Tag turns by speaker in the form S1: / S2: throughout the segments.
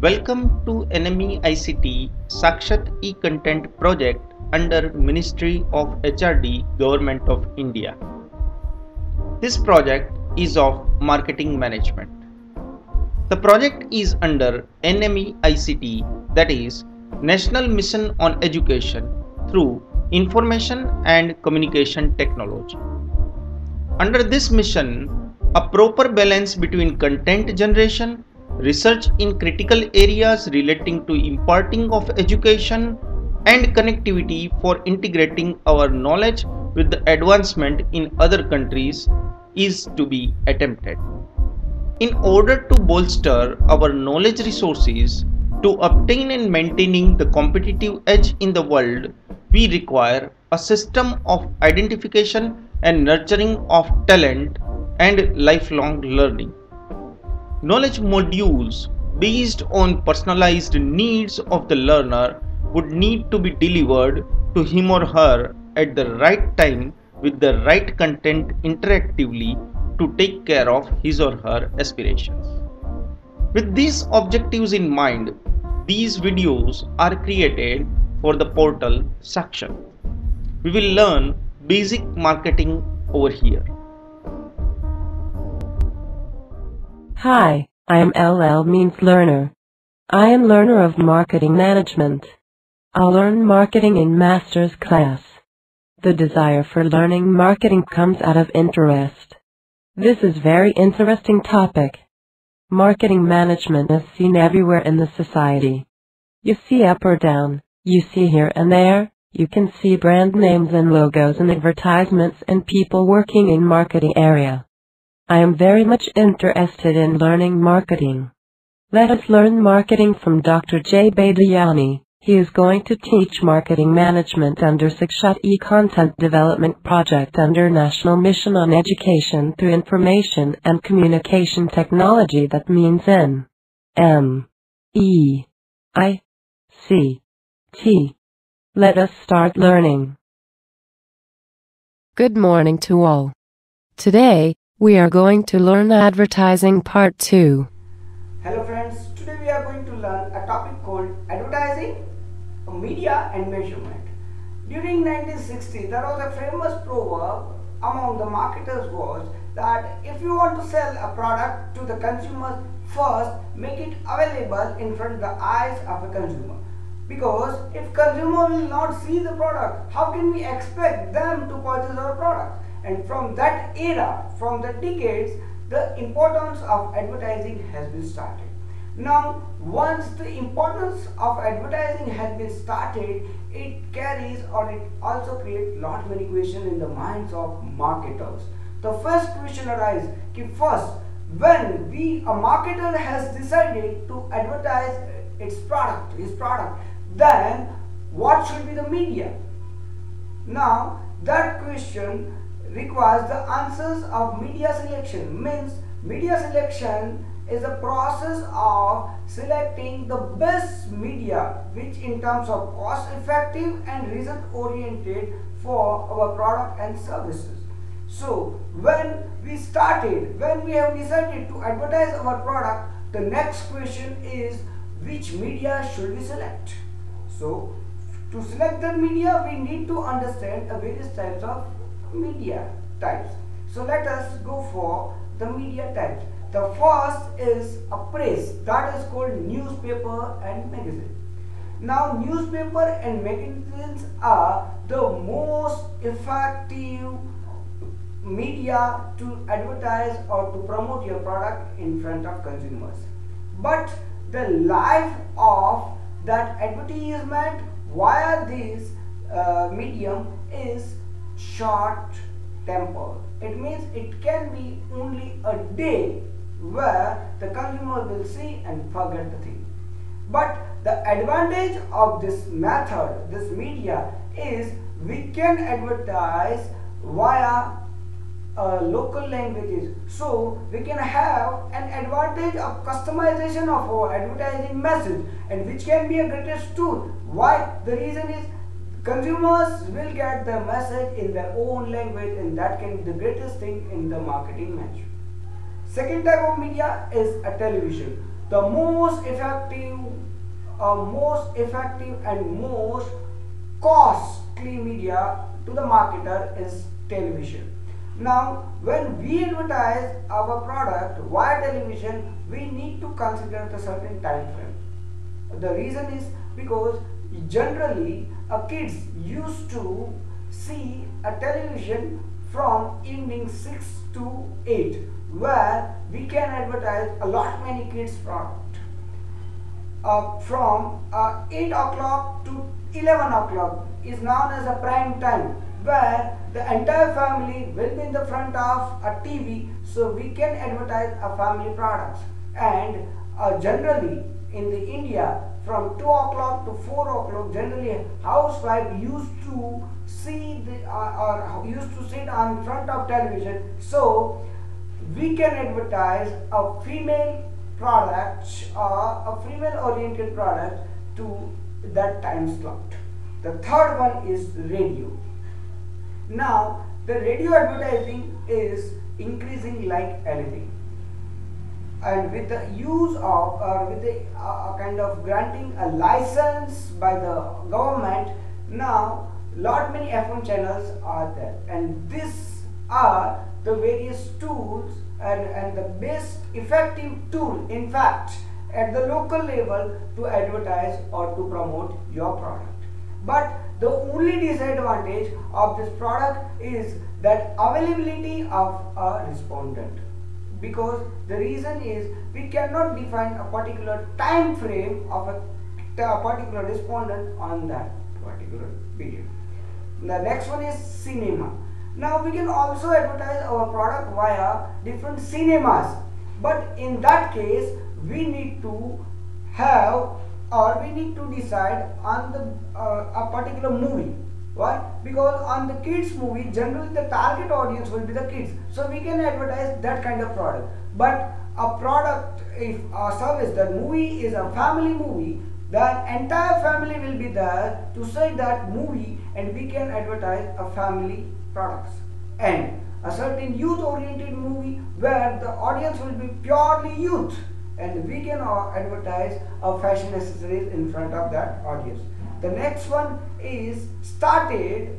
S1: Welcome to NME ICT Sakshat e-content project under Ministry of HRD Government of India. This project is of marketing management. The project is under NME ICT, that is National Mission on Education through Information and Communication Technology. Under this mission, a proper balance between content generation, research in critical areas relating to imparting of education, and connectivity for integrating our knowledge with the advancement in other countries is to be attempted. In order to bolster our knowledge resources to obtain and maintaining the competitive edge in the world, we require a system of identification and nurturing of talent and lifelong learning. Knowledge modules based on personalized needs of the learner would need to be delivered to him or her at the right time with the right content interactively to take care of his or her aspirations. With these objectives in mind, these videos are created for the portal Sakshat. We will learn basic marketing over here.
S2: Hi, I am LL means learner. I am learner of marketing management. I'll learn marketing in master's class. The desire for learning marketing comes out of interest. This is very interesting topic. Marketing management is seen everywhere in the society. You see up or down, you see here and there, you can see brand names and logos and advertisements and people working in marketing area. I am very much interested in learning marketing. Let us learn marketing from Dr. J. Badayani. He is going to teach marketing management under Sakshat e-content development project under National Mission on Education through Information and Communication Technology, that means NME-ICT. Let us start learning. Good morning to all. Today, we are going to learn advertising part 2.
S3: Hello friends, today we are going to learn a topic called advertising, media and measurement. During 1960, there was a famous proverb among the marketers was that if you want to sell a product to the consumers, first make it available in front of the eyes of a consumer. Because if consumer will not see the product, how can we expect them to purchase our product? And from that era, from the decades, the importance of advertising has been started. Now, once the importance of advertising has been started, it carries or it also creates lot many questions in the minds of marketers. The first question arises, first, when a marketer has decided to advertise his product, then what should be the media? Now, that question requires the answers of media selection. Means media selection is a process of selecting the best media which in terms of cost effective and result oriented for our product and services. So when we have decided to advertise our product, the next question is which media should we select? So to select that media, we need to understand various types of media types. So let us go for the media types. The first is a press, that is called newspaper and magazine. Now newspaper and magazines are the most effective media to advertise or to promote your product in front of consumers. But the life of that advertisement via this medium is short temper. It means it can be only a day where the consumer will see and forget the thing. But the advantage of this method, this media, is we can advertise via local languages. So we can have an advantage of customization of our advertising message, and which can be a greatest tool. Why? The reason is consumers will get the message in their own language, and that can be the greatest thing in the marketing management. Second type of media is a television. the most effective, and most costly media to the marketer is television. Now, when we advertise our product via television, we need to consider the certain time frame. The reason is because generally kids used to see a television from evening 6 to 8, where we can advertise a lot many kids product. From 8 o'clock to 11 o'clock is known as a prime time, where the entire family will be in the front of a TV, so we can advertise a family products. And generally in the India, from 2 o'clock to 4 o'clock, generally housewife used to see or used to sit on front of television, so we can advertise a female product or a female oriented product to that time slot. The third one is radio. Now the radio advertising is increasing like anything, and with the use of with the kind of granting a license by the government, now lot many FM channels are there, and these are the various tools and the best effective tool, in fact, at the local level to advertise or to promote your product. But the only disadvantage of this product is that availability of a respondent, because the reason is we cannot define a particular time frame of a particular respondent on that particular period. The next one is cinema. Now we can also advertise our product via different cinemas, but in that case we need to have, or we need to decide on the a particular movie. Why? Because on the kids movie, generally the target audience will be the kids, so we can advertise that kind of product. But a product, if a service, that movie is a family movie, the entire family will be there to see that movie, and we can advertise a family products. And a certain youth oriented movie where the audience will be purely youth, and we can advertise our fashion accessories in front of that audience. The next one is started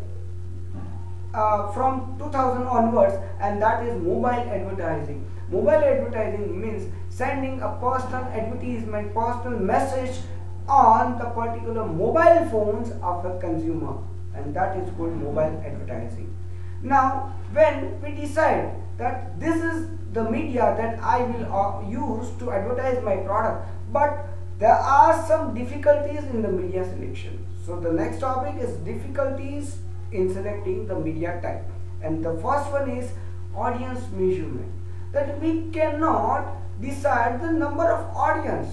S3: from 2000 onwards, and that is mobile advertising. Mobile advertising means sending a personal advertisement, personal message on the particular mobile phones of a consumer, and that is called mobile advertising. Now when we decide that this is the media that I will use to advertise my product, but there are some difficulties in the media selection. So the next topic is difficulties in selecting the media type, and the first one is audience measurement, that we cannot decide the number of audience.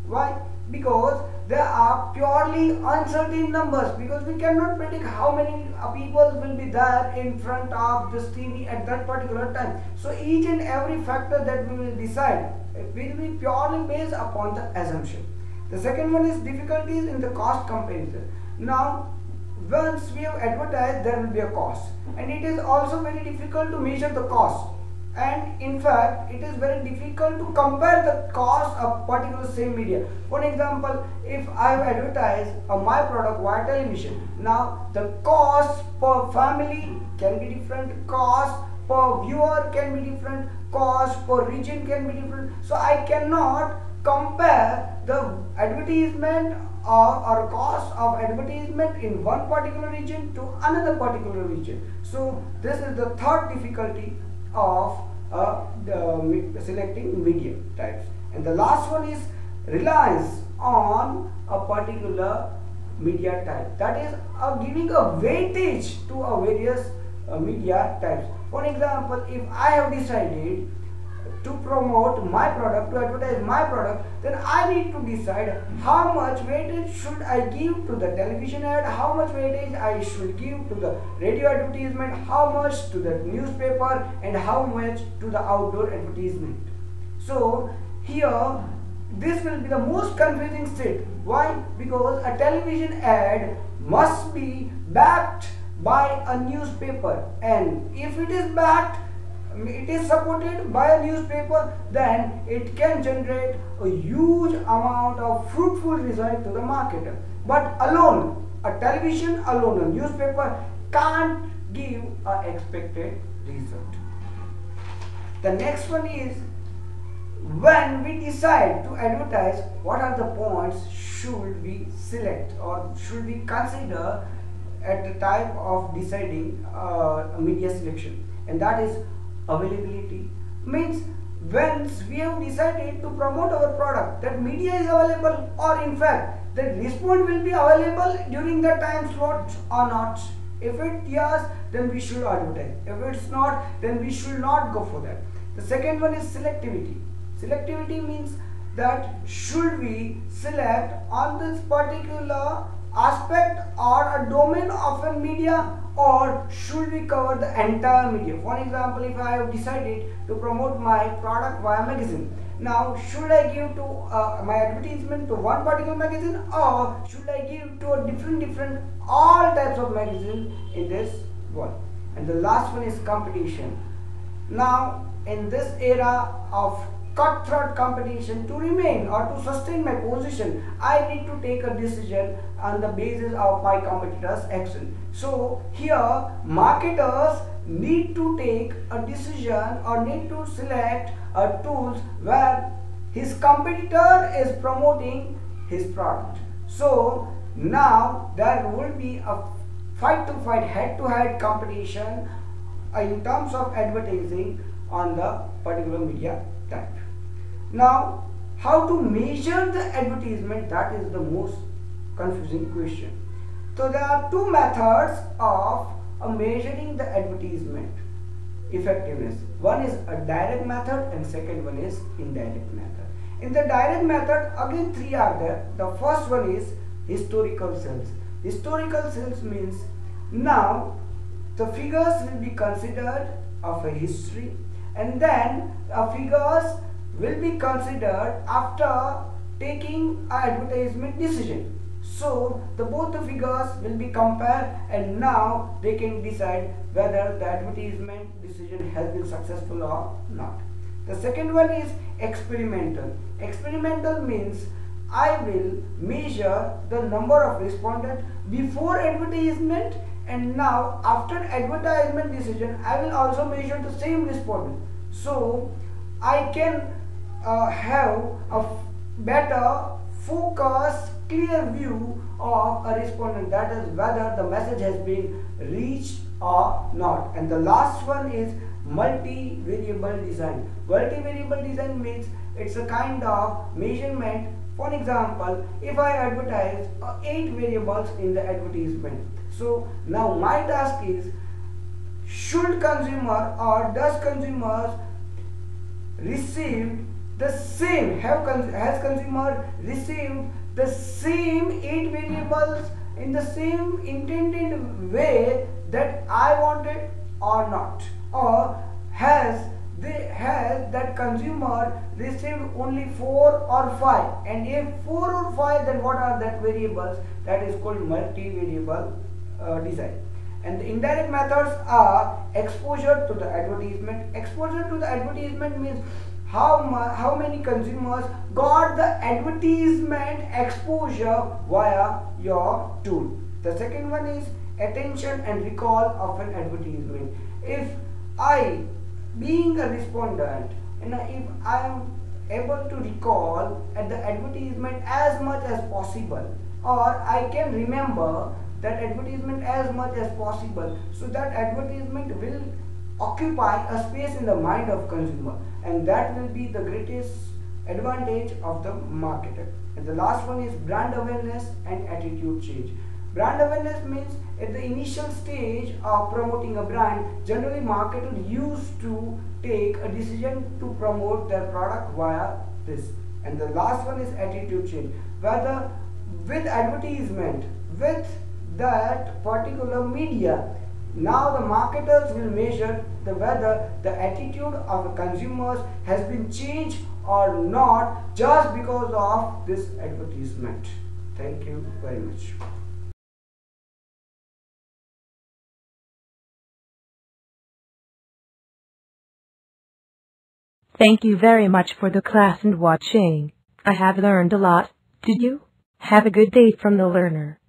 S3: Why? Because there are purely uncertain numbers, because we cannot predict how many people will be there in front of this TV at that particular time. So each and every factor that we will decide, it will be purely based upon the assumption. The second one is difficulties in the cost comparison. Now once we have advertised, there will be a cost, and it is also very difficult to measure the cost. And in fact, it is very difficult to compare the cost of particular same media. For example, if I have advertised my product via television, now the cost per family can be different, cost per viewer can be different, cost per region can be different. So I cannot compare the advertisement or cost of advertisement in one particular region to another particular region. So this is the third difficulty of selecting media types. And the last one is reliance on a particular media type, that is giving a weightage to a various media types. For example, if I have decided to promote my product, to advertise my product, then I need to decide how much weightage should I give to the television ad, how much weightage I should give to the radio advertisement, how much to the newspaper, and how much to the outdoor advertisement. So here this will be the most confusing state. Why? Because a television ad must be backed by a newspaper, and if it is backed, it is supported by a newspaper, then it can generate a huge amount of fruitful result to the marketer. But alone, a television alone, a newspaper can't give a expected result. The next one is, when we decide to advertise, what are the points should we select or should we consider at the time of deciding media selection? And that is availability. Means once we have decided to promote our product, that media is available, or in fact the response will be available during the time slot or not. If it yes, then we should advertise. If it's not, then we should not go for that. The second one is selectivity. Selectivity means that should we select on this particular aspect or a domain of a media, or should we cover the entire media? For example, if I have decided to promote my product via magazine, now should I give to my advertisement to one particular magazine, or should I give to a different all types of magazine in this world? And the last one is competition. Now in this era of cutthroat competition, to remain or to sustain my position, I need to take a decision on the basis of my competitors' action. So here marketers need to take a decision or need to select tools where his competitor is promoting his product. So now there will be a fight head-to-head competition in terms of advertising on the particular media type. Now, how to measure the advertisement? That is the most confusing question. So there are two methods of measuring the advertisement effectiveness. One is a direct method and second one is indirect method. In the direct method, again three are there. The first one is historical sales. Historical sales means now the figures will be considered of a history, and then figures will be considered after taking an advertisement decision. So both the figures will be compared, and now they can decide whether the advertisement decision has been successful or not. The second one is experimental. Experimental means I will measure the number of respondents before advertisement, and now after advertisement decision I will also measure the same respondent. So I can have a better focus, clear view of a respondent, that is whether the message has been reached or not. And the last one is multi-variable design. Multi-variable design means it's a kind of measurement. For example, if I advertise 8 variables in the advertisement, so now my task is, should consumer or does consumers receive the same, has consumer received the same 8 variables in the same intended way that I wanted or not, or has that consumer received only 4 or 5, and if 4 or 5, then what are that variables? That is called multi-variable design. And the indirect methods are exposure to the advertisement. Exposure to the advertisement means how many consumers got the advertisement exposure via your tool. The second one is attention and recall of an advertisement. If I, being a respondent, and if I am able to recall at the advertisement as much as possible, or I can remember that advertisement as much as possible, so that advertisement will occupy a space in the mind of consumer, and that will be the greatest advantage of the marketer. And the last one is brand awareness and attitude change. Brand awareness means at the initial stage of promoting a brand, generally marketers used to take a decision to promote their product via this. And the last one is attitude change, whether with advertisement, with that particular media, now the marketers will measure whether the attitude of the consumers has been changed or not just because of this advertisement. Thank you very much.
S2: Thank you very much for the class and watching. I have learned a lot. Did you? Have a good day from the learner.